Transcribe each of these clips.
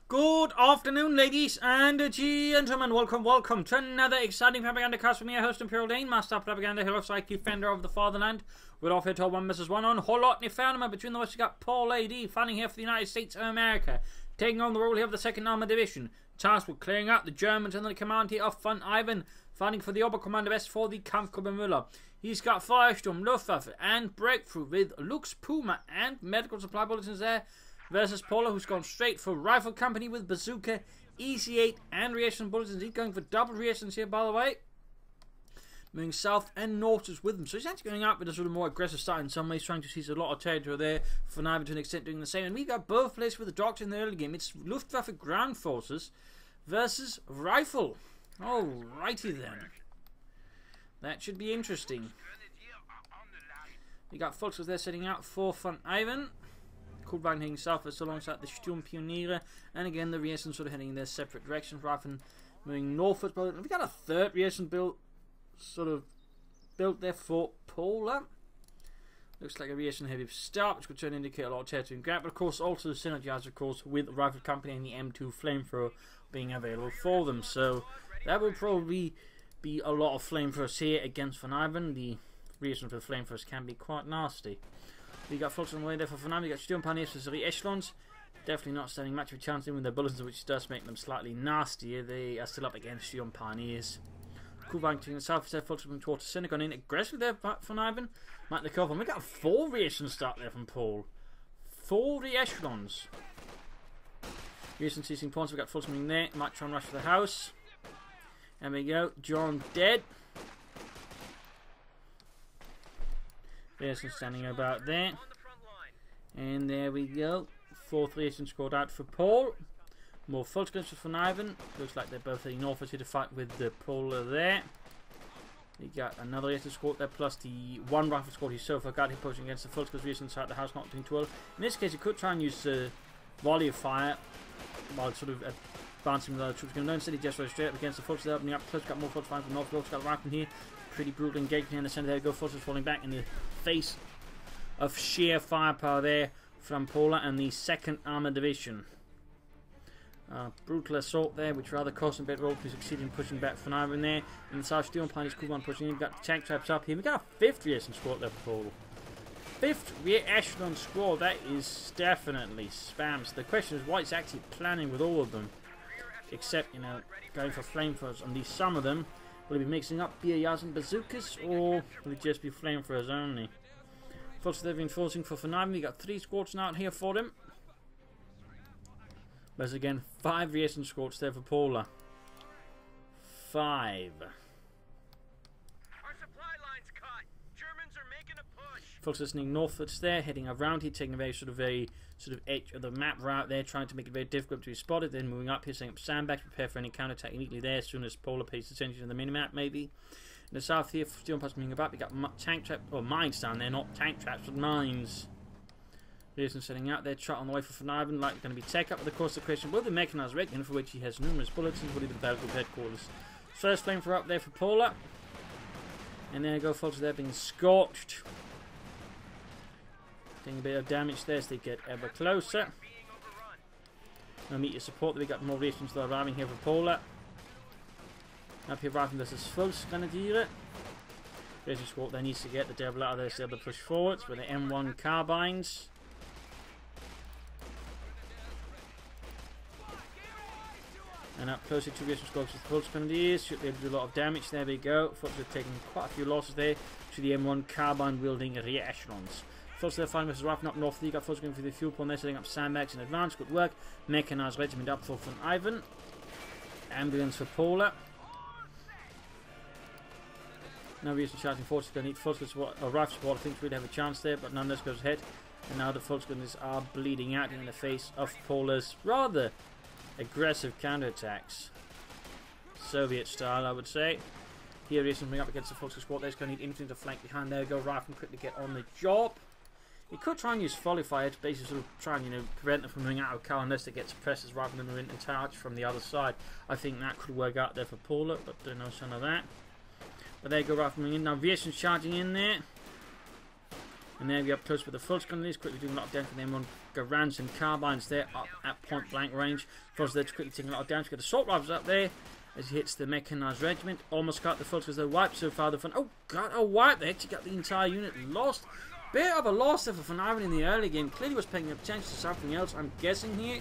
Good afternoon, ladies and gentlemen. Welcome to another exciting Propagandacast from your host, Paul.A.D, Master Propaganda Hero, Psyche, Defender of the Fatherland. We're off here to 1 vs 1 on whole lot Nefanaman. Between the West, we got Paul.A.D fighting here for the United States of America, taking on the role here of the 2nd Armored Division, tasked with clearing out the Germans under the command here of Vonivan, fighting for the Oberkommando West for the Kampfgruppe. He's got Firestorm, Luftwaffe, and Breakthrough with Lux, Puma, and medical supply bulletins there. Versus Paul.A, who's gone straight for Rifle Company with Bazooka, EC8, and reaction bulletins. He's going for double reactions here, by the way. Moving south and north is with him. So he's actually going out with a sort of more aggressive start in some ways, trying to seize a lot of territory there. Vonivan to an extent doing the same. And we've got both places with the Doctor in the early game. It's Luftwaffe ground forces versus Rifle. Alrighty then. That should be interesting. We got Volks there setting out for Vonivan. Coolbahn heading southwest alongside the Sturmpioniere, and again the Riesen sort of heading in their separate directions. Rifle moving northwards, but we got a third Riesen built there for Paul.A. Looks like a Riesen heavy start, which could turn indicate a lot of territory and grab, but of course also the synergy has, of course, with Rifle Company and the M2 flamethrower being available for them. So that will probably be a lot of flamethrowers here against Vonivan. The Riesen for the flamethrowers can be quite nasty. We got Volks on the way there for Vonivan. We got Sturmpioniers for the Echelons. Definitely not standing much of a chance in with their bulletins, which does make them slightly nastier. They are still up against Sturmpioniers. Coolbahn to the south, Volks moving towards the center, gone in aggressively there for Vonivan. Might the cover. We got 4 reactions start there from Paul. 4 Echelons. Riesen seizing points. We got Volks moving there. Might try and rush for the house. There we go. John dead. Riesen standing about there. And there we go. 4th Riesen scored out for Paul. More Volks guns for Vonivan. Looks like they're both heading northwards here to fight with the Paul.A there. We got another Riesen squad there, plus the 1 rifle squad he so far got here pushing against the Volks guns Riesen inside the house, not doing too well. In this case, he could try and use volley of fire while sort of advancing with other troops. Going to instead, he just goes straight up against the Volks. They're opening up close. Got more Volks firing from north. Volks got a rifle here. Pretty brutal engagement in the center. There we go. Volks is falling back in the face of sheer firepower there from Paul.A and the 2nd Armored Division. Brutal assault there, which rather cost him a bit. Roll to succeed in pushing back Vonivan there. And the South Sturmpioniers Coolbahn pushing in. We've got the tank traps up here. We've got a 5th Riesen squad there for Paul.A. 5th rear echelon squad. That is definitely spams. The question is what he's actually planning with all of them. Except, you know, going for flamethrowers on these. Some of them. Will he be mixing up BARs and bazookas, or will it just be flamethrowers only? Volks they've been forcing for Vonivan. We got 3 squads out here for them. There's again 5 Riesen squads there for Paul.A. 5. Our supply line's cut. Germans are making a push. Volks listening northwards there, heading around here, taking a very sort of edge of the map route there, trying to make it very difficult to be spotted. Then moving up here, setting up sandbags, prepare for any counterattack immediately there as soon as Paul.A pays attention to the minimap, maybe. In the south here, Sturmpioniers moving about. We got tank trap or mines down there, not tank traps, but mines. Riesen setting out there, trot on the way for Vonivan, like going to be take up. But of course, the question will the mechanized Reckon, for which he has numerous bulletins, will he be the battle group headquarters. First flamethrower up there for Paul.A. And there you go, folks, they're being scorched. Taking a bit of damage there as they get ever closer. Now meet your support. We got more Riesen still arriving here for Paul.A. Up here, Rifle versus Volks Grenadiere. Riesen squad there needs to get the devil out of there, still to push forwards with the M1 carbines. And up closer to Riesen squads with Volks Grenadiers. Should be able to do a lot of damage. There we go. Volks have taken quite a few losses there to the M1 carbine wielding rear echelons. Volks they're fighting versus Rifle up north. You got Volks going for the fuel pond there, setting up sandbags in advance. Good work. Mechanized regiment up for Vonivan. Ambulance for Paul.A. Now Riesen charging forces. Going to need Volks or Rifle support. I think we'd have a chance there, but nonetheless goes ahead. And now the Volks are bleeding out in the face of Paul.A.'s rather aggressive counterattacks. Soviet style, I would say. Here Riesen coming up against the Volks squad. They're going to need infantry to flank behind. There we go. Rifle quickly get on the job. He could try and use volley fire to basically sort of try and, you know, prevent them from moving out of cover unless they get suppressed as Rifle them in charge from the other side. I think that could work out there for Paul.A, but don't know some of that. But there you go, Rifle moving in. Now Riesen's charging in there. And there we up close with the full gun. Quickly doing a lot of damage for them on Garans and carbines there up at point blank range. Force there to quickly taking a lot of damage. Got the assault rifles up there as he hits the mechanized regiment. Almost got the full because they wiped so far. The fun. Oh god, a wipe! They actually got the entire unit lost. Bit of a loss there for Vonivan in the early game. Clearly was paying attention to something else, I'm guessing here.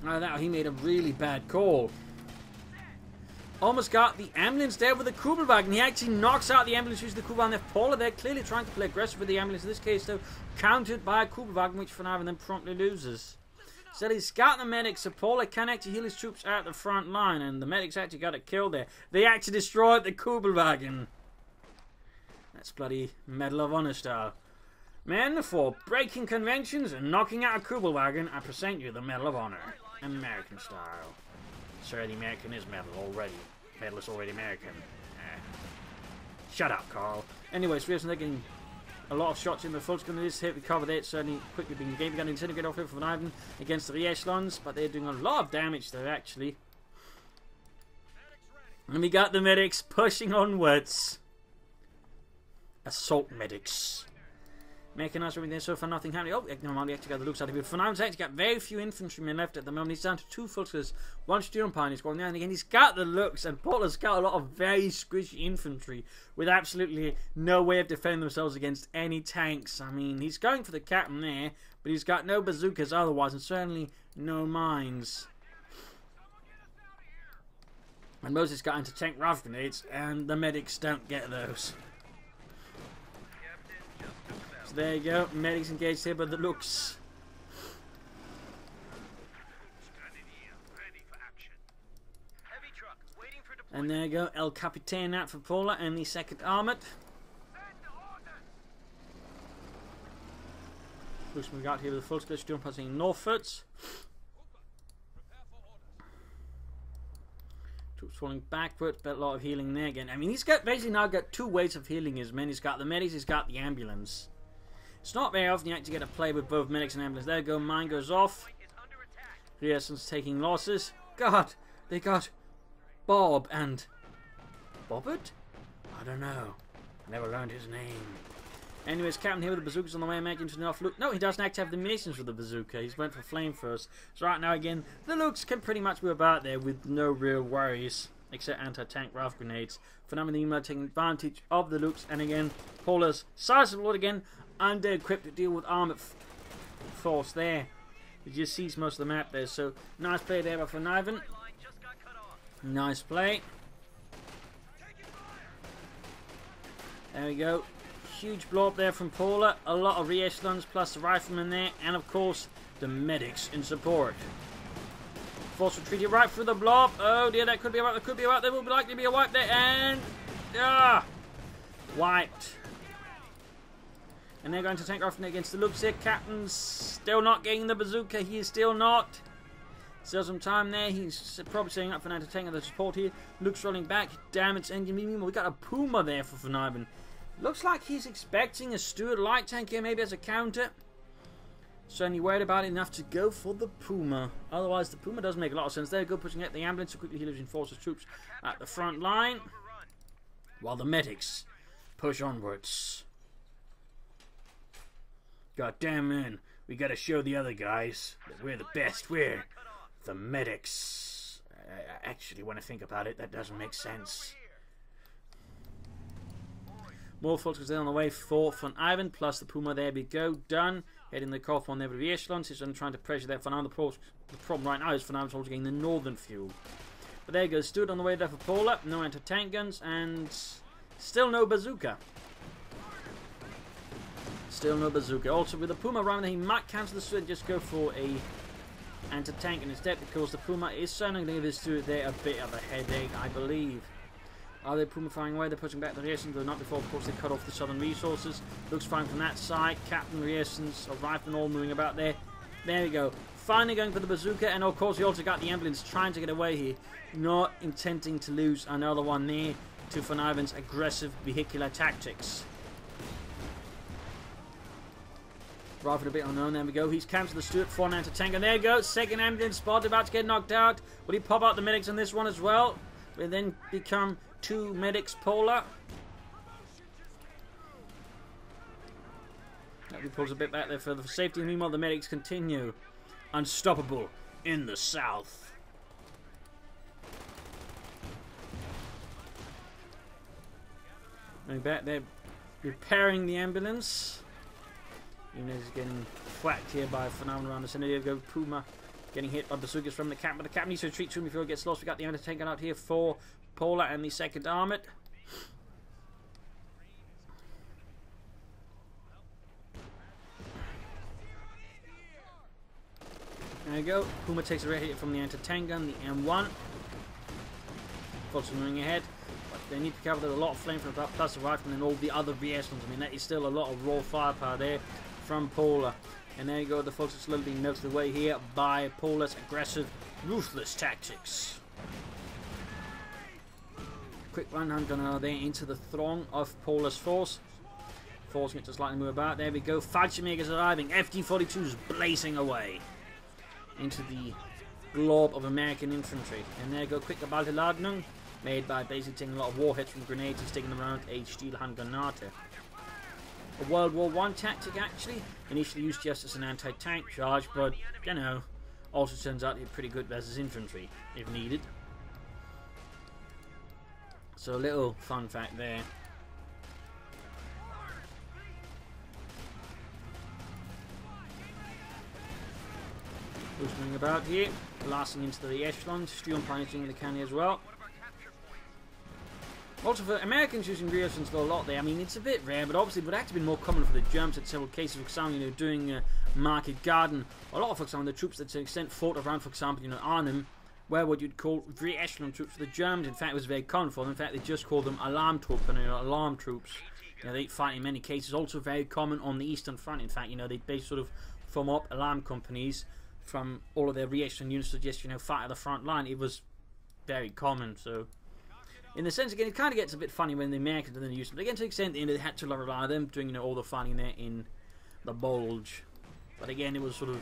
That he made a really bad call. Almost got the ambulance there with the Kubelwagen. He actually knocks out the ambulance using the Kubelwagen there. Paul.A.D there clearly trying to play aggressive with the ambulance. In this case, though, countered by a Kubelwagen, which Vonivan then promptly loses. So he's got the medics, so Paul.A.D can actually heal his troops at the front line, and the medics actually got it killed there. They actually destroyed the Kubelwagen. That's bloody Medal of Honor style. Men, for breaking conventions and knocking out a Kubelwagen, I present you the Medal of Honor. American style. Sir, the American is medal already. Medal is already American. Shut up, Carl. Anyways, we're getting a lot of shots in the full screen of this. Hit, we covered it. Certainly quickly being game. We're going to disintegrate off here for Vonivan against the re-echelons, but they're doing a lot of damage there, actually. And we got the medics pushing onwards. Assault medics. Mechanized everything there so far, nothing happening. Oh, no, actually got the looks out of it. For now, he's actually got very few infantrymen left at the moment. He's down to 2 full-scales, 1 Sturm Pioneer squad. Now and again, he's got the looks, and Paul.A.D's got a lot of very squishy infantry with absolutely no way of defending themselves against any tanks. I mean, he's going for the captain there, but he's got no bazookas otherwise, and certainly no mines. And Moses got anti-tank rifle grenades, and the medics don't get those. So there you go, medics engaged here by the looks. And there you go, El Capitan out for Paul.A.D and the 2nd Armoured. Looks we got here with the full scale Sturm passing northwards. Troops falling backwards, but a lot of healing there again. I mean, he's got basically now got 2 ways of healing his men. He's got the medics, he's got the ambulance. It's not very often you actually get to play with both medics and ambulance. There you go, mine goes off. Rierson's taking losses. God, they got Bob and Bobbert? I don't know. I never learned his name. Anyways, Captain here with the bazookas on the way, making to enough look. No, he doesn't actually have the munitions for the bazooka. He's went for flame first. So right now, again, the looks can pretty much move about there with no real worries, except anti-tank rifle grenades. Vonivan the email taking advantage of the looks, and again, Paul.A.D's sizable again, under-equipped to deal with armoured force there. You just sees most of the map there, so nice play there by Vonivan. Nice play. There we go. Huge blow up there from Paul.A.D. A lot of re-echelons plus the riflemen there, and of course the medics in support. Force retreated right through the blob. Oh dear, that could be a wipe. That could be a wipe. There will likely be a wipe there, and wiped. And they're going to tank off against the looks here. Captain's still not getting the bazooka. He is still not. Still some time there. He's probably setting up for an anti-tank of the support here. Luke's rolling back. Damaged engine. We got a Puma there for Vonivan. Looks like he's expecting a Stuart light tank here, maybe as a counter. Certainly worried about it enough to go for the Puma. Otherwise, the Puma does make a lot of sense. There you go, pushing out the ambulance to quickly heal forces troops at the front line, while the medics push onwards. God damn, man. We gotta show the other guys that we're the best. We're the medics. Actually, when I think about it, that doesn't make sense. More forces there on the way for Vonivan, plus the Puma. There we go, done. Heading the Koth on there with the echelons. He's trying to pressure there for now. The problem right now is Vonivan's also getting the northern fuel. But there you go, stood on the way there for Paul.A.D. No anti-tank guns, and still no bazooka. Still no bazooka. Also, with the Puma around there, he might cancel the Stuart and just go for a anti-tank instead, because the Puma is certainly going to give this Stuart there a bit of a headache, I believe. Are they Puma firing away? They're pushing back the Riersons, though not before, of course, they cut off the southern resources. Looks fine from that side. Captain Riersons, a rifleman all moving about there. There we go. Finally going for the bazooka, and of course, we also got the ambulance trying to get away here. Not intending to lose another one there to Vonivan's aggressive vehicular tactics. Rifle a bit unknown, there we go. He's cancelled the Stuart for an anti-tank, and there you go. Second ambulance spot about to get knocked out. Will he pop out the medics on this one as well? Will then become 2 medics Paul.A.D. quickly pulls a bit back there for the safety. Meanwhile, the medics continue. Unstoppable in the south. Going back there, repairing the ambulance. Even though he's getting whacked here by Vonivan around the center. There we go, Puma getting hit by bazookas from the cap, but the cap needs to retreat soon before it gets lost. We got the anti-tank out here for Paul.A.D and the 2nd Armoured. There we go. Puma takes a red hit from the anti-tank gun, the M1. Folks are moving ahead. But they need to be careful. There's a lot of flame from the plus the rifle and all the other re-echelons. I mean, that is still a lot of raw firepower there from Paul.A.D. And there you go. The folks are slowly being melted away here by Paul.A.D's aggressive, ruthless tactics. Quick run hand gunner there into the throng of Paul.A.D's force. Forcing it to slightly move about. There we go. Fallschirmjägers arriving. FD-42s blazing away into the glob of American infantry. And there you go, quick geballte Ladung, made by basically taking a lot of warheads from grenades and sticking them around a Stielhandgranate. A World War I tactic, actually, initially used just as an anti-tank charge, but, you know, also turns out to be pretty good versus infantry, if needed. So a little fun fact there. Moving about here, blasting into the echelons, Sturmpioneering the canny as well. Also for Americans using re-echelons a lot there, I mean it's a bit rare, but obviously it would actually be more common for the Germans in several cases. For example, you know, doing Market Garden, a lot of, for example, the troops that to an extent fought around, for example, you know, Arnhem, where what you'd call re-echelon troops for the Germans. In fact, it was very common for them. In fact, they just called them alarm troops, you know, alarm troops. You know, they fight in many cases. Also very common on the Eastern Front. In fact, you know, they'd basically sort of form up alarm companies from all of their re-echelon units to just, you know, fight at the front line. It was very common. So in the sense, again, it kind of gets a bit funny when the Americans then use them. But again, to the extent, you know, they had to rely on them doing, you know, all the fighting there in the Bulge. But again, it was sort of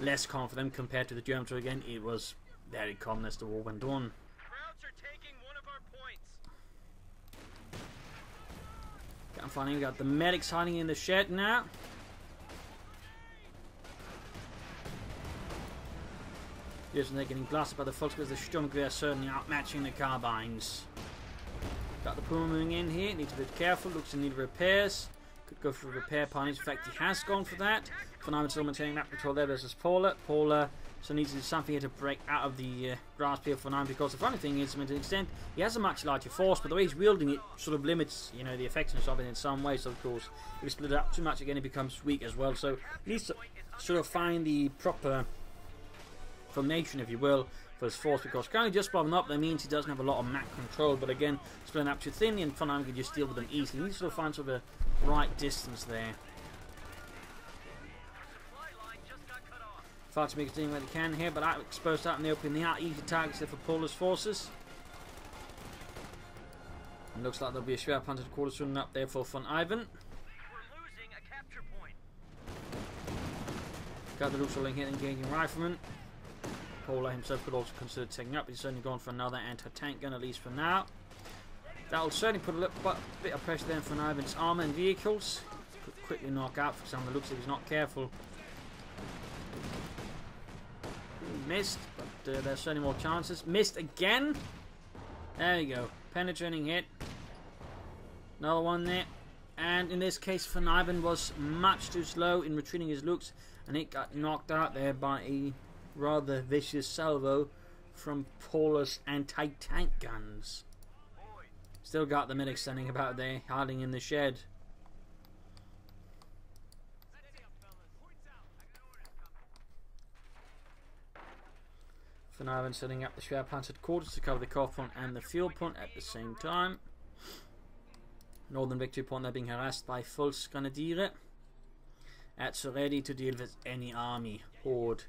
less common for them compared to the Germans. So again, it was very common as the war went on. Krauts are taking one of our points. Can't find him. We got the medics hiding in the shed now. Yes, and they're getting blasted by the Volkswehr. The Sturmgewehr certainly outmatching the carbines. Got the Puma moving in here. Need to be careful. Looks in need of repairs. Could go for a repair punish. In fact, he has gone for that. Vonivan still maintaining that control there versus Paul.A.D. Paul.A.D so needs to do something here to break out of the grasp here for Vonivan, because the funny thing is, to an extent, he has a much larger force, but the way he's wielding it sort of limits, you know, the effectiveness of it in some way. So of course, if you split it up too much, again, it becomes weak as well. So he needs to sort of find the proper formation, if you will, for his force, because currently just blowing up, that means he doesn't have a lot of map control, but again, splitting up too thinly and Vonivan can just deal with them easily. He needs to sort of find sort of a right distance there. Fallschirmjägers doing what they can here, but out exposed out in the open, they are easy targets there for Paul.A.D's forces. And looks like there'll be a Schwerpanzer quarters running up there for Vonivan. We're losing a capture point. Got the Luke rolling here, engaging riflemen. Paul.A.D himself could also consider taking up. He's certainly gone for another anti-tank gun, at least for now. That will certainly put a bit of pressure there on Vonivan's armor and vehicles. Could quickly knock out, for example, it looks like he's not careful. Missed, but there's certainly more chances. Missed again. There you go. Penetrating hit. Another one there. And in this case, Vonivan was much too slow in retreating his looks, and it got knocked out there by a rather vicious salvo from Paul.A.D's anti-tank guns. Still got the medics standing about there, hiding in the shed. Vonivan setting up the Schwerpanzer quarters to cover the CoH point and the fuel point at the same time. Northern victory point, they're being harassed by Volksgrenadiere. That's ready to deal with any army, horde.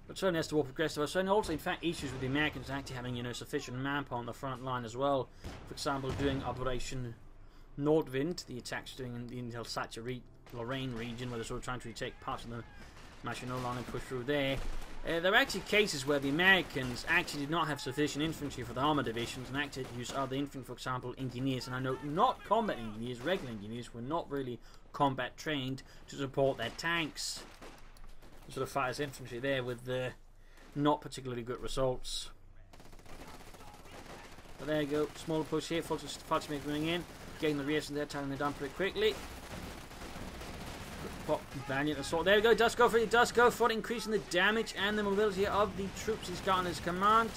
But certainly as the war progressed, there were certainly also in fact issues with the Americans actually having, you know, sufficient manpower on the front line as well. For example, doing Operation Nordwind, the attacks doing in the Alsace-Lorraine region, where they're sort of trying to retake parts of the Maginot Line and push through there. There are actually cases where the Americans actually did not have sufficient infantry for the armor divisions and actually used other infantry, for example, engineers. And I know not combat engineers, regular engineers were not really combat trained to support their tanks. Sort of fight as infantry there with not particularly good results. But there you go, smaller push here, Fulton's moving in, getting the rears in there, taking the down pretty quickly. Pop Valiant assault. There we go, does go for it, does go for it, increasing the damage and the mobility of the troops he's got on his command.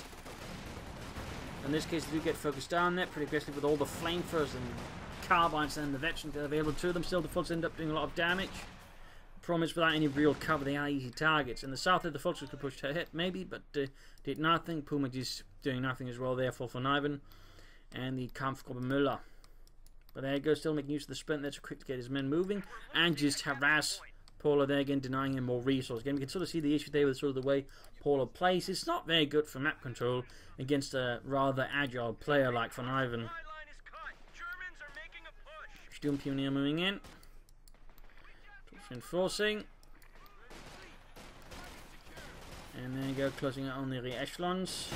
In this case, they do get focused down there pretty aggressively with all the flamethrowers and carbines and the veterans that are available to them. Still, the Fultons end up doing a lot of damage. Problem is, without any real cover, they are easy targets. In the south, the Fultons could push to hit, maybe, but did nothing. Puma is doing nothing as well there for Vonivan and the Kampfgruppe Müller. But there you go, still making use of the sprint there to quickly get his men moving and just harass Paul.A.D there again, denying him more resources. Again, we can sort of see the issue there with sort of the way Paul.A.D plays. It's not very good for map control against a rather agile player like Vonivan. Sturm Pioneer moving in. Reinforcing. And there you go, closing out on the re-echelons.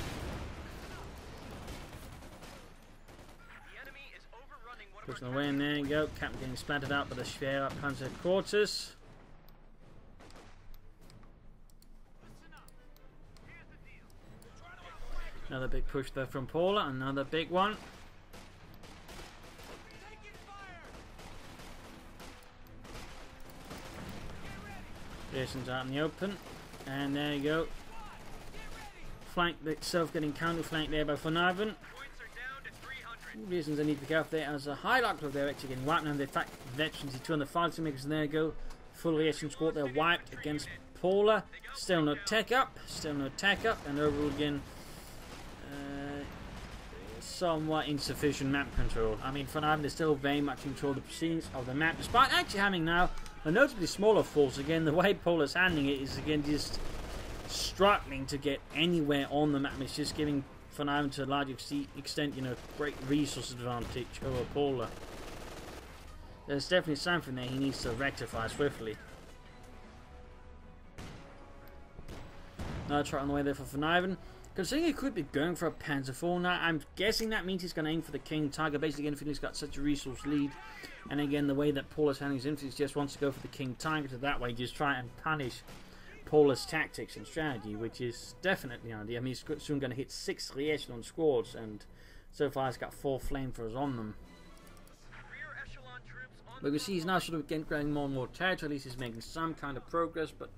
Pushing away, and there you go. Captain getting splattered out by the Schwerer Panzer quarters. Another big push there from Paul.A.D, another big one. Jason's out in the open, and there you go. Flank itself getting counter-flanked there by Vonivan. Reasons I need to be careful there as a high likelihood they're actually getting wiped, and in fact veterans, the 2 on the fighting makers, and there you go, full reaction squad they're wiped against Paul.A.D. Still no tech up, and overall again somewhat insufficient map control. I mean, Vonivan is still very much in control of the proceedings of the map, despite actually having now a notably smaller force. Again, the way Paul.A.D's handling it is again just struggling to get anywhere on the map. It's just giving Vonivan to a large extent, you know, great resource advantage over Paul.A.D. There's definitely something there he needs to rectify swiftly. Another try on the way there for Vonivan. Considering he could be going for a Panzer IV now, I'm guessing that means he's going to aim for the King Tiger. Basically, again, feeling he's got such a resource lead. And again, the way that Paul.A.D's handling his infantry just wants to go for the King Tiger, so that way just try and punish Paul.A.D's tactics and strategy, which is definitely an idea. I mean, he's soon going to hit 6 re-echelon squads, and so far he's got 4 flamethrowers on them. But we see he's now sort of getting more and more territory. At least he's making some kind of progress, but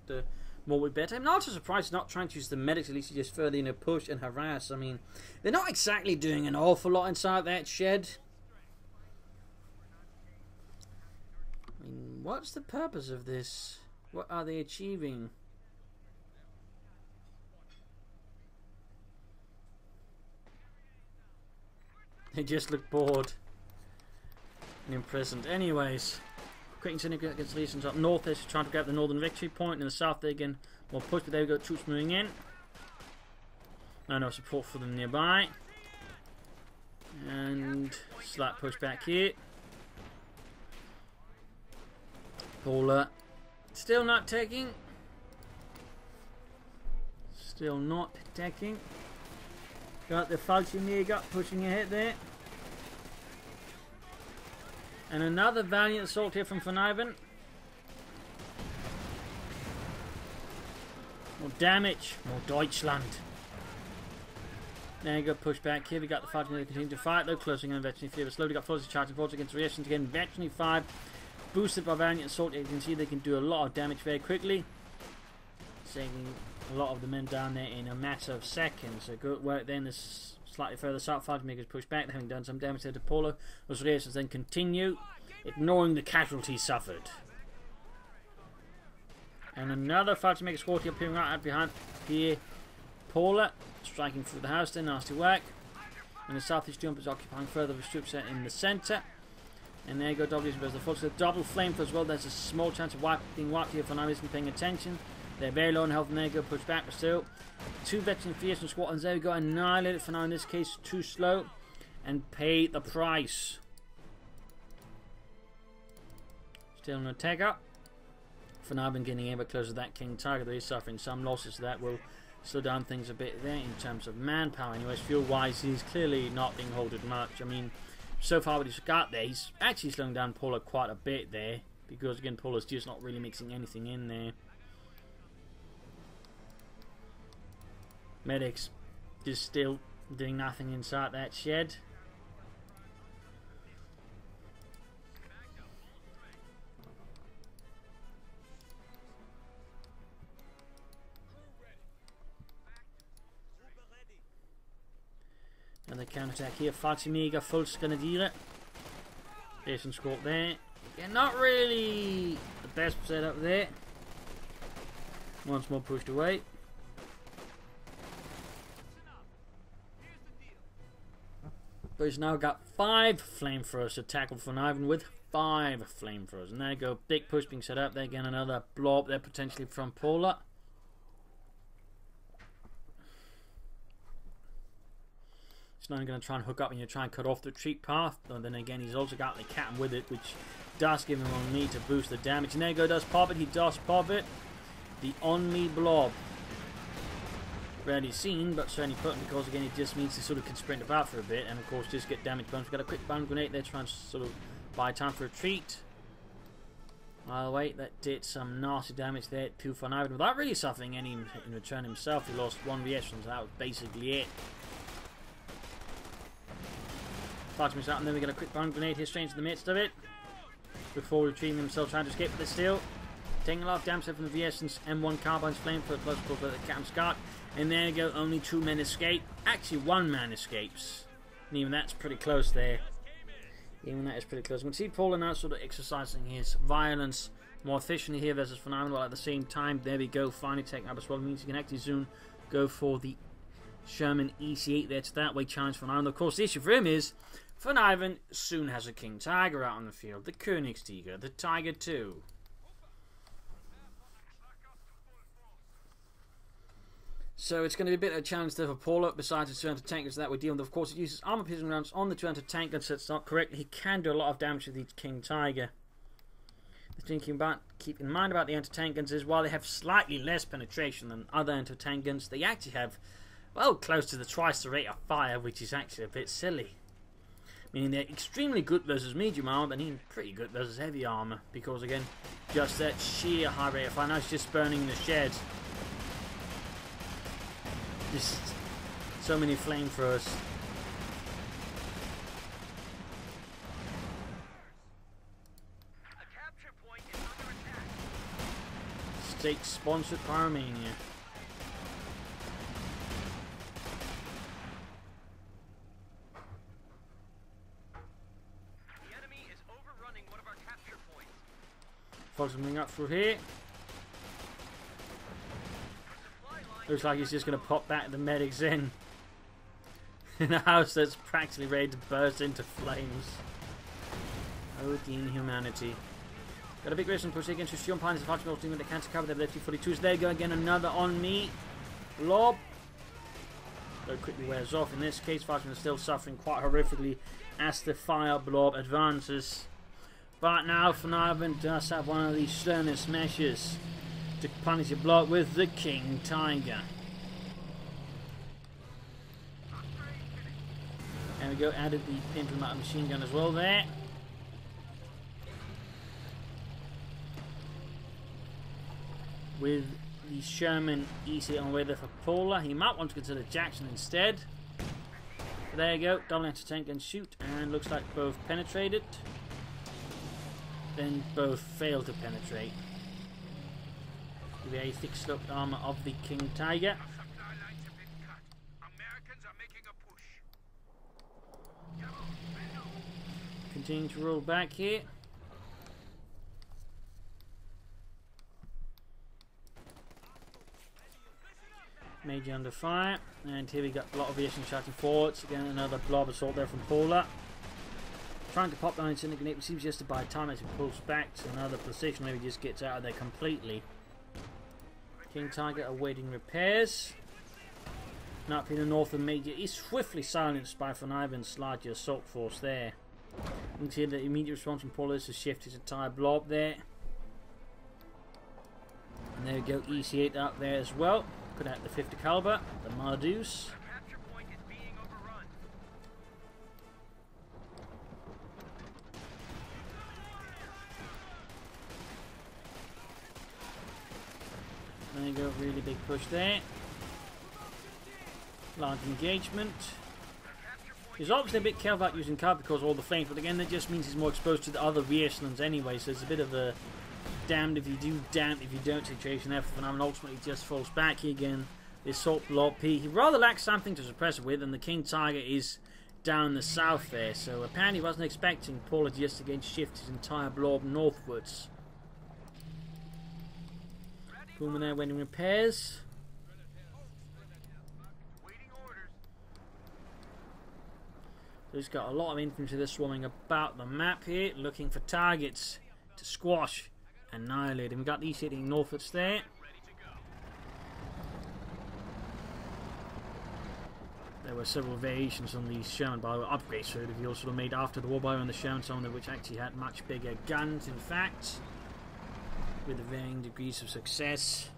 more would be better. I'm also surprised he's not trying to use the medics. At least he just further, you know, push and harass. I mean, they're not exactly doing an awful lot inside that shed. I mean, what's the purpose of this? What are they achieving? They just look bored and imprisoned. Anyways, quick and significant against the Legions up north. They're trying to grab the northern victory point. In the south, they again more push, but there we go. Troops moving in. No support for them nearby. And slight push back here. Paul.A.D still not taking. Still not attacking. Got the Fallschirmjäger pushing ahead there. And another valiant assault here from Vonivan. More damage, more Deutschland. There you go, push back here. We got the Fallschirmjäger continue to fight though, closing on Veterinary 3, but slowly got forces charging forwards against reactions again. Veterinary 5, boosted by valiant assault. You can see they can do a lot of damage very quickly, saving a lot of the men down there in a matter of seconds. So good work then. This slightly further south, Fallschirmjägers push back, having done some damage there to Paul.A.D. Those reactions then continue, ignoring the casualties suffered. And another Fallschirmjäger squad here appearing right out behind here. Paul.A.D striking through the house there, nasty work. And the southeast jump is occupying further of his troops in the centre. And there you go, W as the Fultons. Double flame as well. There's a small chance of being wiped here for now isn't paying attention. They're very low on health, and there you go, push back, but still. 2 veteran Fiesta squadrons, there we go, annihilated for now, in this case, too slow, and pay the price. Still no tag up. Vonivan getting ever closer to that King Tiger. There is suffering some losses, so that will slow down things a bit there in terms of manpower. Anyways, fuel-wise, he's clearly not being holded much. I mean, so far what he's got there, he's actually slowing down Paul.A.D quite a bit there, because again, Paul.A.D's just not really mixing anything in there. Medics just still doing nothing inside that shed. And the counter-attack here, Fatimega, full Scanadiere. Decent squad there. Again, not really the best setup there. Once more pushed away. But he's now got 5 flamethrowers to tackle Vonivan with 5 flamethrowers. And there you go, big push being set up there. Again, another blob there potentially from Paul.A.D. He's not going to try and hook up and try and cut off the retreat path. And then again, he's also got the Captain with it, which does give him on me to boost the damage. And there you go, does pop it. He does pop it. The on me blob. Rarely seen, but certainly potent, because again it just means he sort of can sprint about for a bit and of course just get damage bumps. We've got a quick bomb grenade there trying to sort of buy time for retreat. By the way, that did some nasty damage there to Vonivan without really suffering any in return himself. He lost 1 VS from that was basically it. Fight's out, and then we get a quick bomb grenade here straight into the midst of it. Before retrieving himself, trying to escape, but still taking a lot of damage from the VS and M1 Carbine's flame for plus for the Captain Scott. And there you go, only 2 men escape. Actually, 1 man escapes. And even that's pretty close there. Even that is pretty close. We can see Paul.A.D now sort of exercising his violence more efficiently here versus Vonivan, while at the same time, there we go, finally taking up as well. It means he can actually soon go for the Sherman EC8 there to that way challenge Vonivan. Of course, the issue for him is Vonivan soon has a King Tiger out on the field. The Königstiger, the Tiger 2. So it's going to be a bit of a challenge there for Paul.A.D besides the 200 tank guns that we're dealing with. Of course, it uses armor piercing rounds on the 200 tank guns, so it's not correct. He can do a lot of damage with the King Tiger. The thing to keep in mind about the anti-tank guns is while they have slightly less penetration than other anti-tank guns, they actually have, well, close to twice the rate of fire, which is actually a bit silly. Meaning they're extremely good versus medium armor, but even pretty good versus heavy armor, because again, just that sheer high rate of fire. Now it's just burning the shed. Just so many flamethrowers. A capture point is under attack. State sponsored Pyromania. The enemy is overrunning one of our capture points. Fox coming up through here. Looks like he's just going to pop back the medics in a house that's practically ready to burst into flames. Oh, the inhumanity. Got a big racing push against Sean Pines. The Fox team with the cancer cover. They're 42s. There you go again. Another on me. Blob. Very quickly wears off. In this case, Fox is still suffering quite horrifically as the fire blob advances. But now Vonivan does have one of these sternest measures to punish your block with the King Tiger. There we go, added the implement machine gun as well there. With the Sherman EC on the way there for Paul.A.D. He might want to consider Jackson instead. But there you go, double anti-tank and shoot, and looks like both penetrated. Then both failed to penetrate. The very thick sloped armor of the King Tiger. Continue to roll back here. Major under fire, and here we got a lot of aviation shouting forwards. Again, another blob assault there from Paul.A.D. Trying to pop down into Syndicate, but seems just to buy time as he pulls back to another position. Maybe just gets out of there completely. King Tiger awaiting repairs. Now up in the north of Major is swiftly silenced by Vonivan's larger assault force there. You can see the immediate response from Paul.A.D. is to shift his entire blob there. And there we go, EC8 out there as well. Put out the 50 caliber, the Mardus. Capture point is being overrun. There you go, really big push there. Large engagement. He's obviously a bit careful about using cover because of all the flames, but again that just means he's more exposed to the other re-echelons anyway, so it's a bit of a damned if you do, damned if you don't situation there for Vonivan. Ultimately just falls back here again. This Assault Blob P. He rather lacks something to suppress it with, and the King Tiger is down the south there, so apparently he wasn't expecting Paul.A.D just to again shift his entire blob northwards. Boomer there waiting repairs. Waiting orders. So he's got a lot of infantry that's swarming about the map here, looking for targets to squash, annihilate. And we've got these hitting northwards there. There were several variations on these Sherman bio upgrades, so the also were made after the war bio on the Sherman, some of them which actually had much bigger guns, in fact, with varying degrees of success.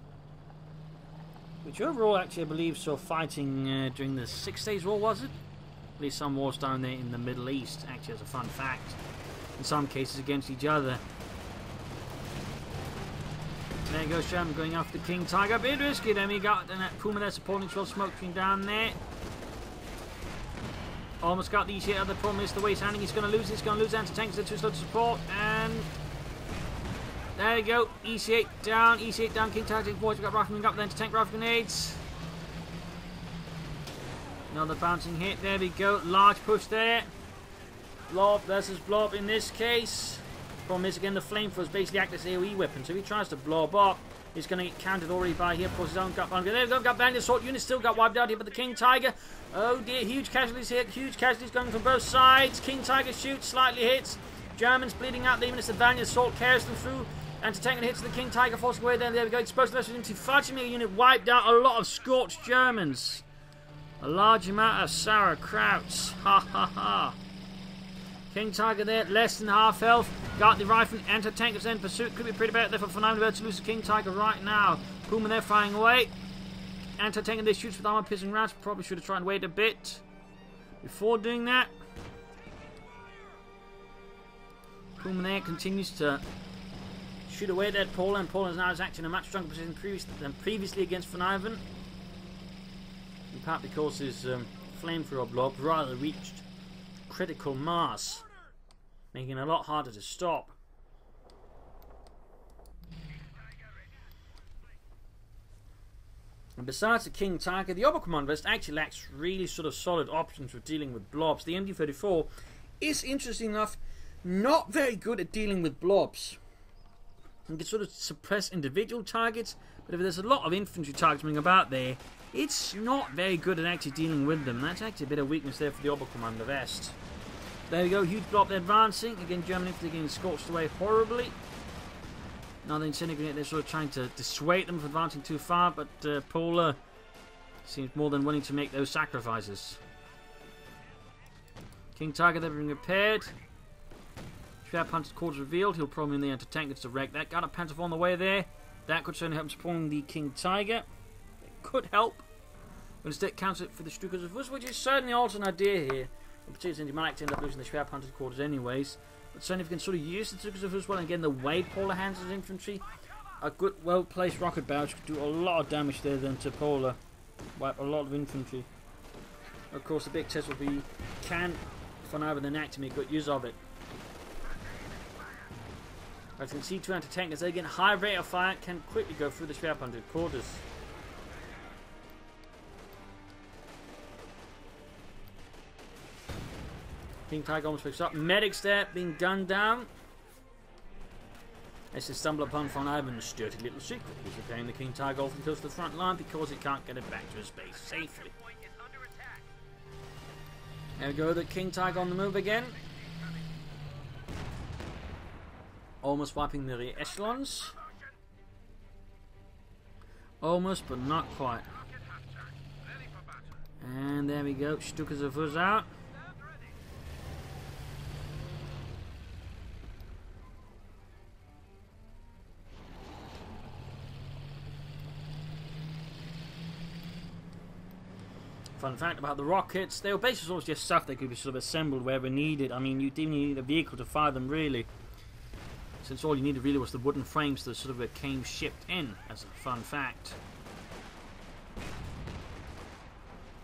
Which overall, actually, I believe, saw fighting during the 6 Days War, was it? At least some wars down there in the Middle East, actually, as a fun fact. In some cases against each other. There goes Sherman going after the King Tiger. A bit risky, then we got Puma there supporting as well, smoke screen down there. Almost got these here. The problem is the way he's handling. He's going to lose. He's going to lose anti-tanks. They're too slow to support. And there you go. EC8 down. EC8 down. King Tiger taking forward. We've got riflemen up there to tank rifle grenades. Another bouncing hit. There we go. Large push there. Blob versus blob in this case. Problem is, again, the flamethrower basically acts as an AoE weapon. So if he tries to blob up, he's going to get countered already by here. Of course, his own gut bang. There we go. Got banged. The assault unit still got wiped out here, but the King Tiger. Oh dear, huge casualties here. Huge casualties going from both sides. King Tiger shoots, slightly hits. Germans bleeding out. Even as the valiant assault carries them through. Anti-tank hits the King Tiger, forcing away there. There we go. Exposed to the into fighting unit wiped out a lot of scorched Germans. A large amount of sauerkrauts. Ha ha ha. King Tiger there, less than half health. Got the rifle, anti-tank is in pursuit. Could be pretty bad there for Vonivan to lose the King Tiger right now. Puma there firing away. Anti-tank in this shoots with armor piercing rounds. Probably should have tried and wait a bit before doing that. Puma there continues to shoot away at Paul, and Paul is now acting in a much stronger position than previously against Vonivan. In part because his flamethrower blob rather reached critical mass, making it a lot harder to stop. And besides the King Tiger, the Oberkommandowest actually lacks really sort of solid options for dealing with blobs. The MD-34 is, interesting enough, not very good at dealing with blobs. You can sort of suppress individual targets, but if there's a lot of infantry targets moving about there, it's not very good at actually dealing with them. That's actually a bit of weakness there for the Oberkommandowest. There we go, huge blob there advancing. Again, German infantry getting scorched away horribly. Now the Incendiary, they're sort of trying to dissuade them from advancing too far, but Paul seems more than willing to make those sacrifices. King Tiger there being repaired. Schwer Panzer quarters revealed. He'll probably in the anti-tank to wreck that. Got a Panzer on the way there. That could certainly help supporting the King Tiger. It could help. But instead counts it for the Stukas of Us, which is certainly also an idea here. In particular, you might end up losing the Schwer Panzer quarters anyways. But certainly if you can sort of use the Stukas of Us well, and again the way Paul.A. handles his infantry, a good well-placed rocket barrage could do a lot of damage there then to Paul.A. Wipe a lot of infantry. Of course, the big test will be, can Vonivan then act to make good use of it? As you can see, two anti-tankers, they again high rate of fire, can quickly go through the Schwer Panzer quarters. King Tiger almost picks up. Medics there being gunned down. As they stumble upon Vonivan's dirty little secret. He's repairing the King Tiger off close to the front line because he can't get it back to his base safely. There we go, the King Tiger on the move again. Almost wiping the rear echelons. Almost, but not quite. And there we go, Stukas of Us out. Fun fact about the rockets, they were basically sort of just stuff that could be sort of assembled wherever needed. I mean, you didn't need a vehicle to fire them, really, since all you needed really was the wooden frames that sort of came shipped in, as a fun fact.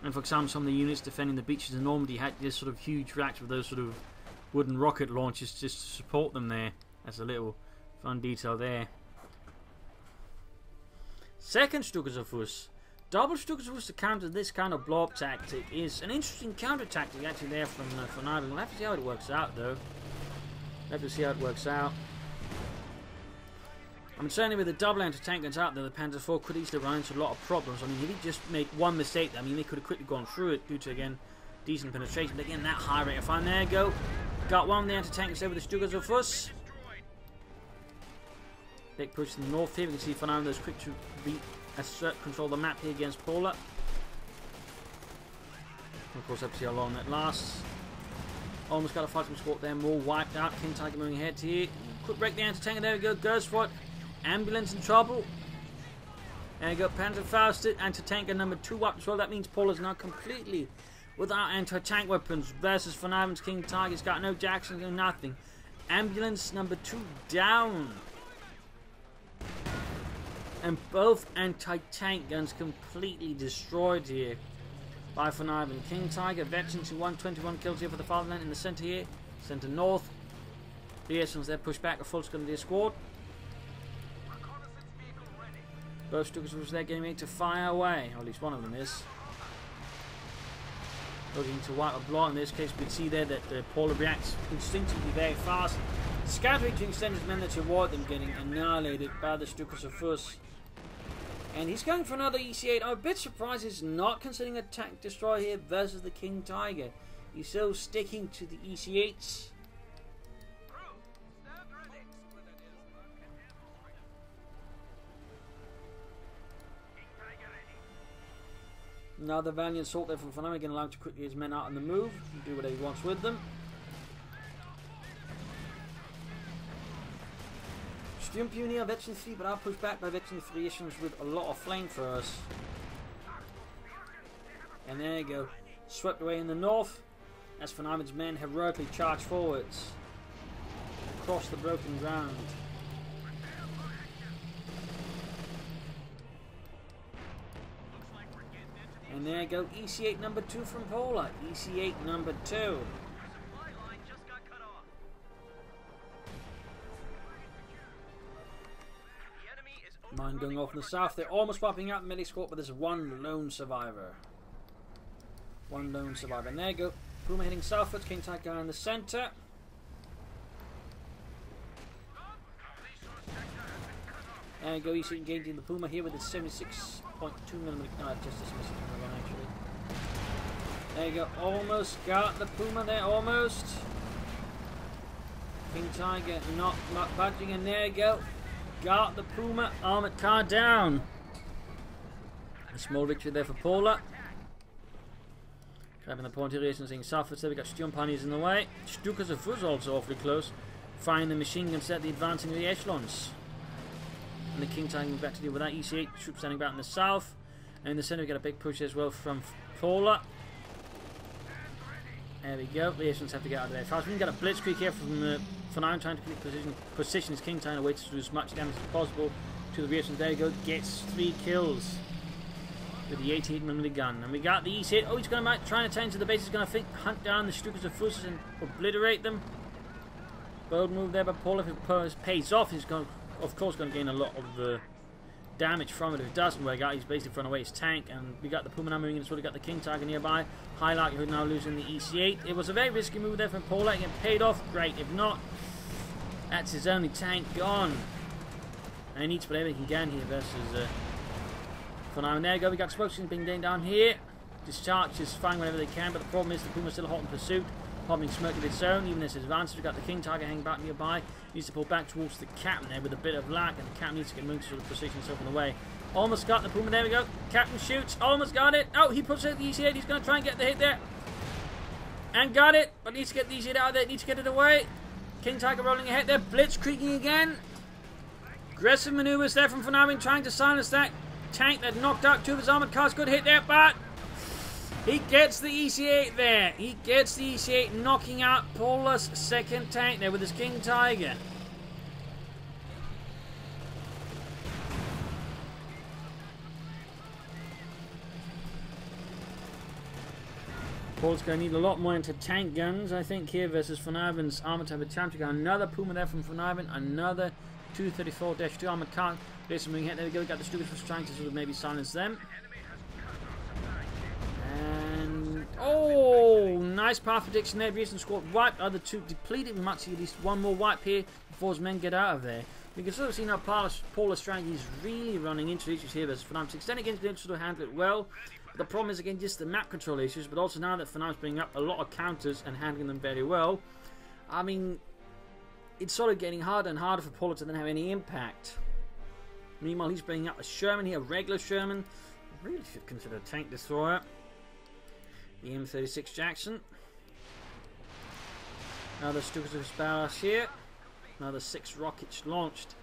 And for example, some of the units defending the beaches in Normandy had this sort of huge racks with those sort of wooden rocket launchers just to support them there. That's a little fun detail there. Second Stukasafuss. Double Stukasafuss to counter this kind of blow-up tactic is an interesting counter tactic actually there from Vonivan. We'll have to see how it works out though. We'll have to see how it works out. I mean, certainly with the double anti-tank guns out there, the Panzer IV could easily run into a lot of problems. I mean, if he just made one mistake, I mean, they could have quickly gone through it due to, again, decent penetration. But again, that high rate of fire. There you go. Got one of the anti-tanks there with the Stukasafuss. Big push to the north here. We can see Vonivan is quick to assert control of the map here against Paul.A.D. Of course, have to see how long that lasts. Almost got a fighting squad there. More wiped out. King Tiger moving ahead here. Could break the anti-tank. There we go. Goes for it. Ambulance in trouble. There you go. Panzer Fausted. Anti-tanker number 2 up as well. That means Paul is now completely without anti-tank weapons versus Vonivan's King Tiger. He's got no Jacksons, no nothing. Ambulance number 2 down. And both anti-tank guns completely destroyed here by Vonivan. King Tiger, veterans who won 21 kills here for the fatherland in the centre here. Centre north. The Essence there push back a full Scundier squad. Both Stukasafuss there getting ready to fire away, or at least one of them is. Looking to wipe a blow. In this case, we can see there that Paul.A.D reacts instinctively very fast, scattering to extend his men that avoid them getting annihilated by the Stukasafuss. And he's going for another EC8. I'm a bit surprised he's not considering a tank destroyer here versus the King Tiger. He's still sticking to the EC8s. Another valiant assault there from Vonivan, getting allowed to quickly his men out on the move and do whatever he wants with them. Sturmpioneer, Veteran 3, but are pushed back by Veteran 3 issues with a lot of flamethrowers. And there you go. Swept away in the north as Vonivan's men heroically charge forwards across the broken ground. And there you go, EC8 number 2 from Paul.A.D. EC8 number 2. Mine going off in the south. They're almost wiping out the melee squad, but there's one lone survivor. One lone survivor. And there you go. Puma heading southwards. King Tiger in the centre. There you go. EC engaging the Puma here with its 76.2mm. No, just a 76mm actually. There you go. Almost got the Puma there. Almost. King Tiger not budging. And there you go. Got the Puma armoured car down. A small victory there for Paul.A.D. Grabbing the point here and seeing southwards there. We got Sturmpioneers in the way. Stukasafuss also awfully close. Firing the machine gun set, the advancing of the echelons. And the King Tiger back to deal with that. EC8 troops standing back in the south. And in the centre we got a big push as well from Paul.A.D. There we go. The echelons have to get out of there fast. We can get a blitzkrieg here from Vonivan trying to position his King Tiger away to do as much damage as possible to the reactions. There you go. Gets 3 kills with the 88mm gun. And we got the EC8. Oh, he's going to try and attend to the base. He's going to hunt down the Stukasafuss and obliterate them. Bold move there by Paul.A.D. If it pays off, he's going, of course, going to gain a lot of damage from it. If it doesn't work out, he's basically throwing away his tank. And we got the Puma now moving in as well. We got the King Tiger nearby. High likelihood now losing the EC8. It was a very risky move there from Paul.A.D. It paid off. Great. If not, that's his only tank gone. And he needs whatever he can get here versus Vonivan. There you go. We got explosions being done down here. Discharge is firing whenever they can, but the problem is the Puma's still hot in pursuit. Popping smoke of its own, even as his advantage. We've got the King Tiger hanging back nearby. He needs to pull back towards the Captain there with a bit of lag, and the Captain needs to get moved to sort of position himself in the way. Almost got the Puma. There we go. Captain shoots. Almost got it. Oh, he puts out the EC8. He's going to try and get the hit there. And got it. But needs to get the EC8 out of there. Needs to get it away. King Tiger rolling ahead there. Blitzkrieging again. Aggressive maneuvers there from Vonivan trying to silence that tank that knocked out 2 of his armoured cars. Good hit there, but He gets the EC8 there. He gets the EC8, knocking out Paul.A.D's second tank there with his King Tiger. Paul's going to need a lot more into tank guns, I think, here versus Vonivan's armored type attempt. We got another Puma there from Vonivan, another 234-2 armored car. There's something here. There we go. We got the Stukas was trying to sort of maybe silence them. And oh, nice power prediction there. Recent squad wiped. Other two depleted. We might see at least one more wipe here before his men get out of there. We can sort of see now Paul.A.D strategy is really running into issues here versus Vonivan. Extend against the sort of handle it well. The problem is again just the map control issues, but also now that Vonivan's bringing up a lot of counters and handling them very well. I mean, it's sort of getting harder and harder for Paul.A.D to then have any impact. Meanwhile, he's bringing up a Sherman here, a regular Sherman. Really should consider a tank destroyer. The M36 Jackson. Another Stukas of Sparrows here. Another 6 rockets launched.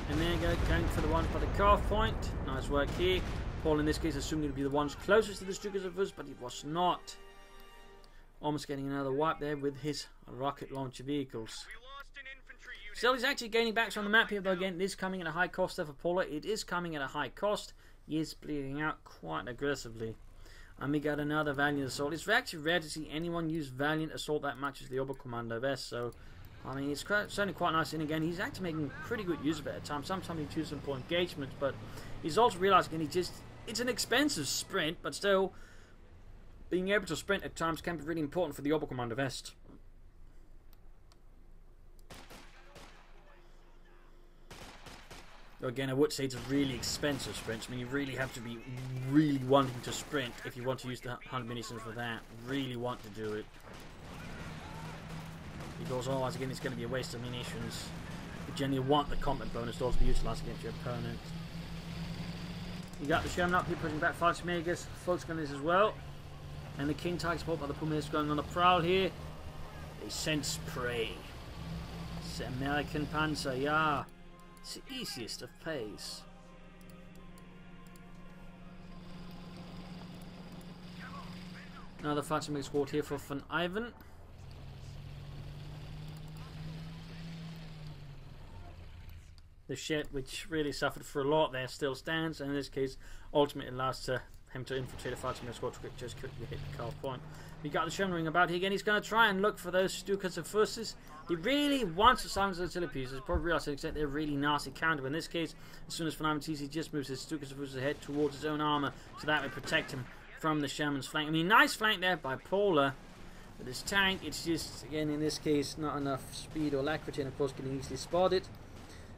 And there you go, going for the one by the carve point. Nice work here. Paul in this case assumed to be the ones closest to the Stukas of us, but he was not. Almost getting another wipe there with his rocket launcher vehicles. Still, he's actually gaining back on the map here, though again, it is coming at a high cost there for Paul.A.D. It is coming at a high cost. He is bleeding out quite aggressively. And we got another Valiant Assault. It's actually rare to see anyone use Valiant Assault that matches the Oberkommando best, so I mean, it's certainly quite nice. And again, he's actually making pretty good use of it at times. Sometimes he chooses some poor engagements, but he's also realizing it's an expensive sprint, but still, being able to sprint at times can be really important for the Oberkommando vest. Again, I would say it's a really expensive sprint. I mean, you really have to be really wanting to sprint if you want to use the 100 munitions for that. Really want to do it. Because otherwise, again, it's going to be a waste of munitions. You generally want the combat bonus to also be utilised against your opponent. You got the Sherman up here, pushing back 5 Megas, Folks gunners as well. And the King Tiger support by the Puma is going on the prowl here. They sense prey. It's American Panzer, yeah. It's the easiest of pace. Another 5 Mega squad here for Vonivan. The shed, which really suffered for a lot there, still stands, and in this case, ultimately allows him to infiltrate a 5 Mega squad to just quickly hit the carve point. We got the Sherman ring about here again. He's going to try and look for those Stukas of forces. He really wants to silence those artillery pieces. He's probably realised that they're really nasty counter. But in this case, as soon as Vonivan sees, he just moves his Stukas of forces ahead towards his own armour, so that would protect him from the Sherman's flank. I mean, nice flank there by Paul.A.D. With his tank. It's just, again, in this case, not enough speed or alacrity, and of course, getting easily spotted.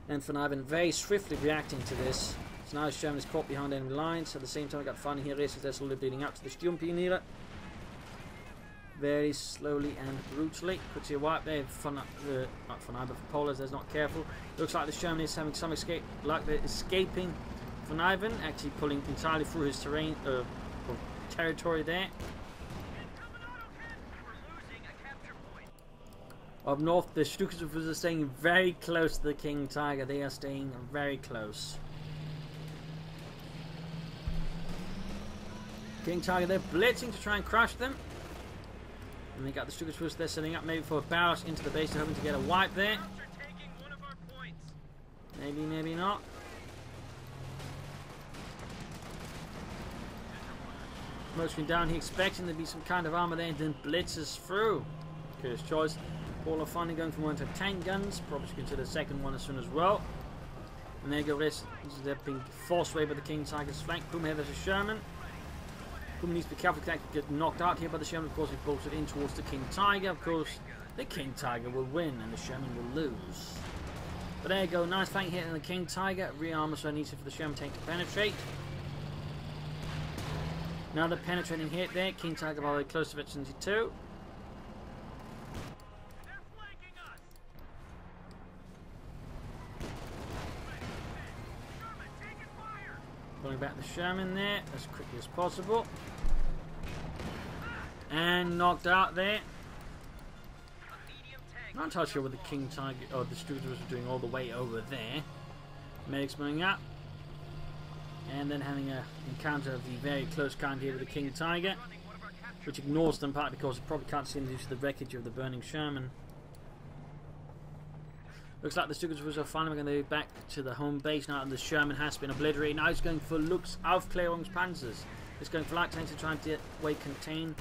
And Vonivan very swiftly reacting to this. So now his Sherman is caught behind enemy lines. At the same time, we got Fanny here races there slowly bleeding out to the Sturmpioneer. Very slowly and brutally. Puts your wipe there. Not Vonivan, but for Paul.A.D, there's not careful. Looks like the Sherman is having some escape. Like they're escaping Vonivan, actually pulling entirely through his terrain, territory there. Up north, the Stukas are staying very close to the King Tiger. They are staying very close. King Tiger, they're blitzing to try and crush them. And they got the Stukas they're setting up maybe for a barrage into the base. They're hoping to get a wipe there. Maybe, maybe not. Mostly down here, expecting there to be some kind of armor there, and then blitzes through. Curious choice. Paul.A.D finally going from one to tank guns. Probably should consider the second one as soon as well. And there you go, they're being forced away by the King Tiger's flank. Puma here versus Sherman. Puma needs to be careful to get knocked out here by the Sherman. Of course, he bolted in towards the King Tiger. Of course, the King Tiger will win and the Sherman will lose. But there you go, nice flank hit in the King Tiger. Rearmor so needed for the Sherman tank to penetrate. Another penetrating hit there. King Tiger by the way close to vicinity 2. Pulling back the Sherman there as quickly as possible. And knocked out there. Not entirely sure what the King Tiger or the Stukas were doing all the way over there. Medics moving up. And then having an encounter of the very close count here with the King Tiger. which ignores them partly because it probably can't see them due to the wreckage of the burning Sherman. Looks like the Stukas are finally going to be back to the home base now, and the Sherman has been obliterated. Now he's going for looks Aufklärungspanzers. He's going for light tanks to try and get away contain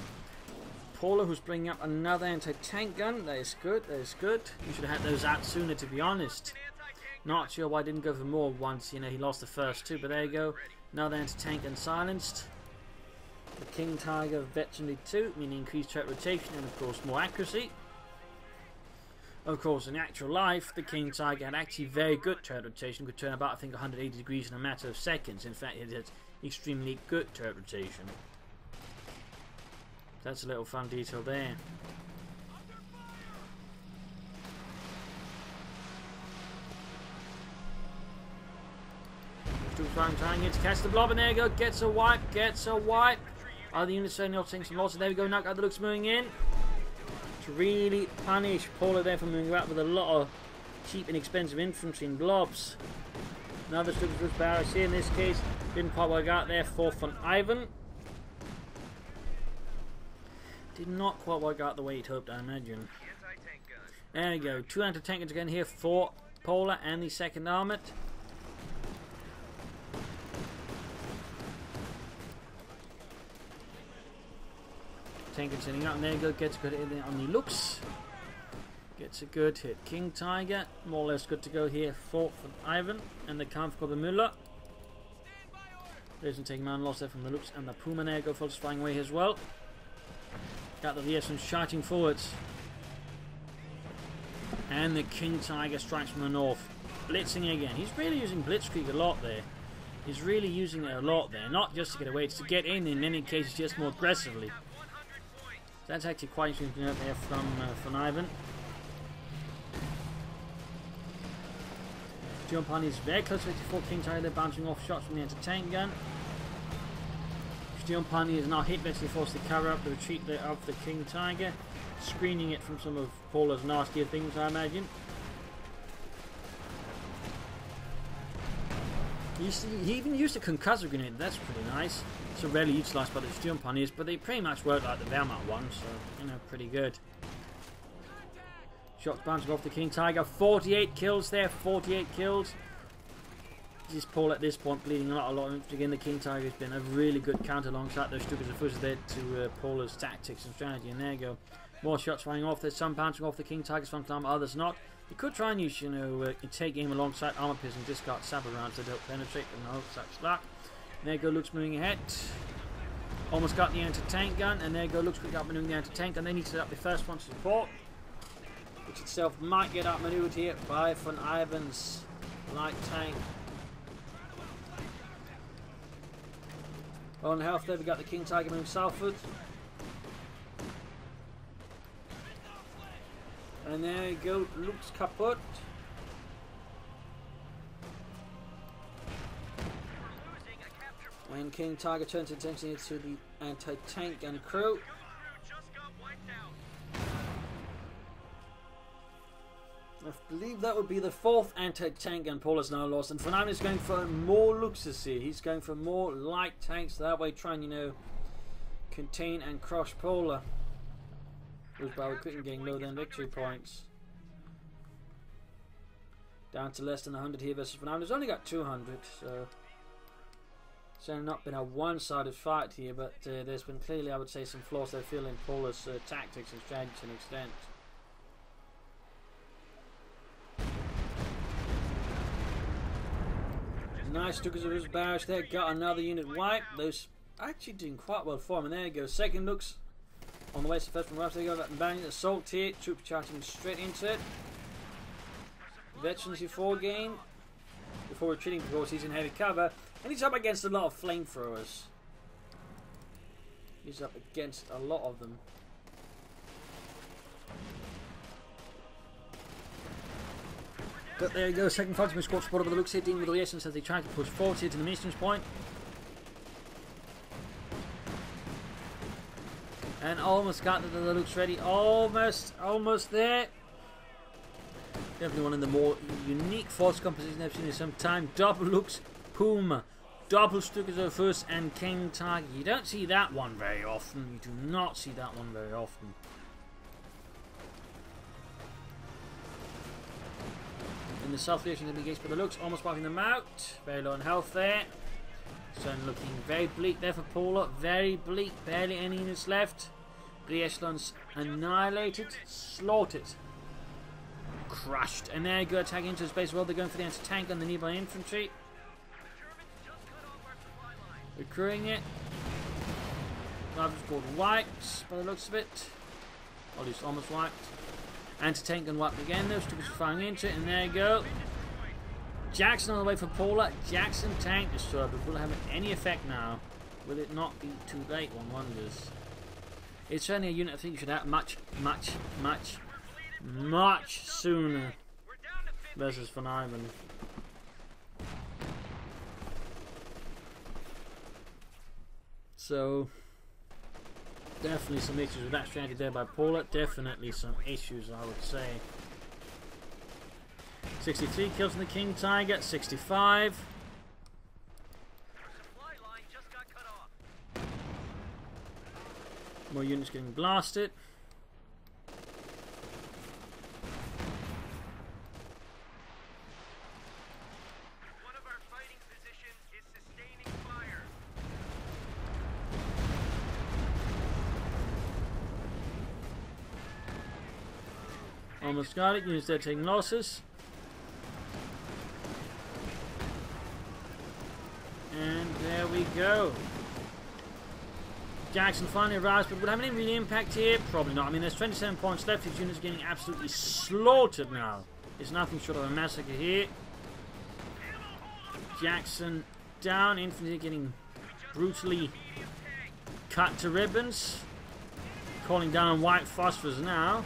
Paul.A, who's bringing up another anti-tank gun. That is good, that is good. You should have had those out sooner, to be honest. Not sure why I didn't go for more once, you know, he lost the first two, but there you go. Another anti-tank gun silenced. The King Tiger veteranly 2, meaning increased turret rotation and of course more accuracy. Of course, in actual life, the King Tiger had actually very good turret rotation, could turn about, I think, 180 degrees in a matter of seconds. In fact, it had extremely good turret rotation. That's a little fun detail there. Trying here to catch the blob, and there you go, gets a wipe, Other units certainly not taking some losses. There we go, knock out the looks moving in. To really punish Paul.A there for moving out with a lot of cheap and expensive infantry and blobs. Another Stukas barracks here in this case. Didn't quite work out there for Vonivan. Did not quite work out the way he'd hoped, I imagine. There we go, 2 anti-tank guns again here for Paul.A and the 2nd Armoured. Tank gun sitting up, and there you go, gets a good hit on the looks. Gets a good hit. King Tiger, more or less good to go here for Vonivan and the Kampfgruppe Müller. Doesn't take man loss there from the looks, and the Puma there go full flying away as well. Got the VS shouting forwards. And the King Tiger strikes from the north. Blitzing again. He's really using Blitzkrieg a lot there. He's really using it a lot there. Not just to get away, it's to get in many cases just more aggressively. That's actually quite interesting out there from Vonivan. Jump on is very close to 54 King Tiger, bouncing off shots from the anti-tank gun. Stiumpani is now hit, basically forced to cover up the retreat of the King Tiger, screening it from some of Paul.A's nastier things, I imagine. He even used a concussor grenade, that's pretty nice. So rarely utilised by the Stiumpanis, but they pretty much work like the Wehrmacht ones, so, you know, pretty good. Shots bouncing off the King Tiger, 48 kills there, 48 kills. This Paul at this point bleeding a lot. Again, the King Tiger has been a really good counter alongside those Stukas of there to Paul.A's tactics and strategy, and there you go. More shots firing off, there's some bouncing off the King Tiger's front line, others not. You could try and use, you know, take aim alongside armor pierce and discard saber rounds that don't penetrate, but no such luck. There you go, Luke's moving ahead. Almost got the anti-tank gun, and there you go, Luke's quick outmaneuvering the anti-tank, and they need to set up the first one to support, which itself might get outmaneuvered here by Vonivan's light tank. On health there, we got the King Tiger moving southward. And there you go, Luke's kaput. And King Tiger turns attention to the anti-tank gun crew. I believe that would be the 4th anti-tank gun Paul.A's now lost, and Vonivan is going for more Luxus here. He's going for more light tanks, so that way trying, you know, contain and crush Paul.A. Who's by quitting getting low then victory points. Down to less than 100 here versus Vonivan. He's only got 200, so it's not been a one-sided fight here, but there's been clearly, I would say, some flaws they feel in Paul.A's tactics and strategy to an extent. Nice Stukas of his barrage there, got another unit wiped. Those actually doing quite well for him, and there you go, second looks on the way to first from right. There you go, that banging assault here, troops charging straight into it. Veterans before game, before retreating, of course he's in heavy cover, and he's up against a lot of flamethrowers. He's up against a lot of them. But there you go, second infantry squad spotted by the looks here, dealing with the essence as they try to push forward here to the missions point. And almost got the looks ready, almost there. Definitely one of the more unique force compositions I've seen in some time. Double looks, Puma, Doppelstücke first and King Tiger. You don't see that one very often. You do not see that one very often. In the south direction of the gates, but the looks almost wiping them out. Very low in health there. So looking very bleak there for Paul.A.D. Very bleak. Barely any units left. The echelons annihilated. Slaughtered. Crushed. And there you go, attacking into his base. Well, they're going for the anti-tank and the nearby infantry. Recruiting it. Rivals board wiped by the looks of it. Or at least almost wiped. Anti-tank and wiped again. Those two are firing into it, and there you go. Jackson on the way for Paul.A.D. Jackson tank destroyed, but will it have any effect now? Will it not be too late? One wonders. It's certainly a unit I think you should have much sooner versus Vonivan. So definitely some issues with that strategy there by Paul.A.D. Definitely some issues, I would say. 63 kills from the King Tiger. 65. More units getting blasted. One of our fighting positions is sustaining fire. Almost got it. Units there taking losses. And there we go. Jackson finally arrives, but would have any real impact here? Probably not. I mean, there's 27 points left. His units are getting absolutely slaughtered now. It's nothing short of a massacre here. Jackson down. Infantry getting brutally cut to ribbons. Calling down white phosphors now.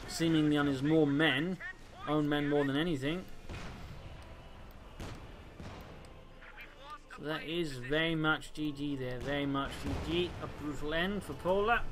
Seemingly on his more men. Own men more than anything. So that is very much GG there. Very much GG. A brutal end for Paul.A.D.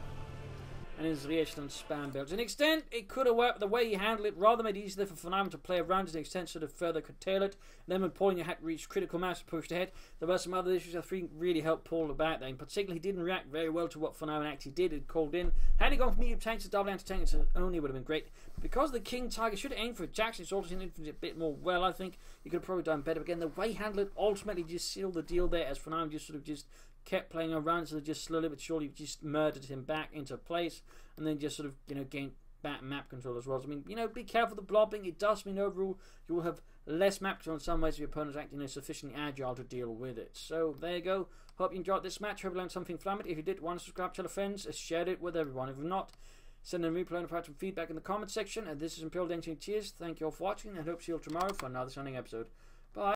and his re-echelon spam builds. To an extent, it could have worked. The way he handled it rather made it easier for Vonivan to play around to an extent, sort of further curtail it. Then when Paul.A.D had reached critical mass, pushed ahead. There were some other issues I think really helped Paul.A.D back there. In particular, he didn't react very well to what Vonivan actually did. It called in. Had he gone from medium tanks to double anti-tanks, it only would have been great. Because the King Tiger should have aimed for Jackson's alternate infantry a bit more well, I think he could have probably done better. But again, the way he handled it ultimately just sealed the deal there, as Vonivan just sort of just kept playing around, so they just slowly but surely just murdered him back into place, and then just sort of, you know, gained back map control as well. So, I mean, you know, be careful of the blobbing. It does mean overall you will have less map control in some ways if your opponent's acting, you know, sufficiently agile to deal with it. So there you go. Hope you enjoyed this match. Hope you learned something from it. If you did, want to subscribe, tell your friends, share it with everyone. If not, send a replay and provide some feedback in the comment section. And this is Paul.A.D. Cheers. Thank you all for watching, and hope to see you all tomorrow for another Sunday episode.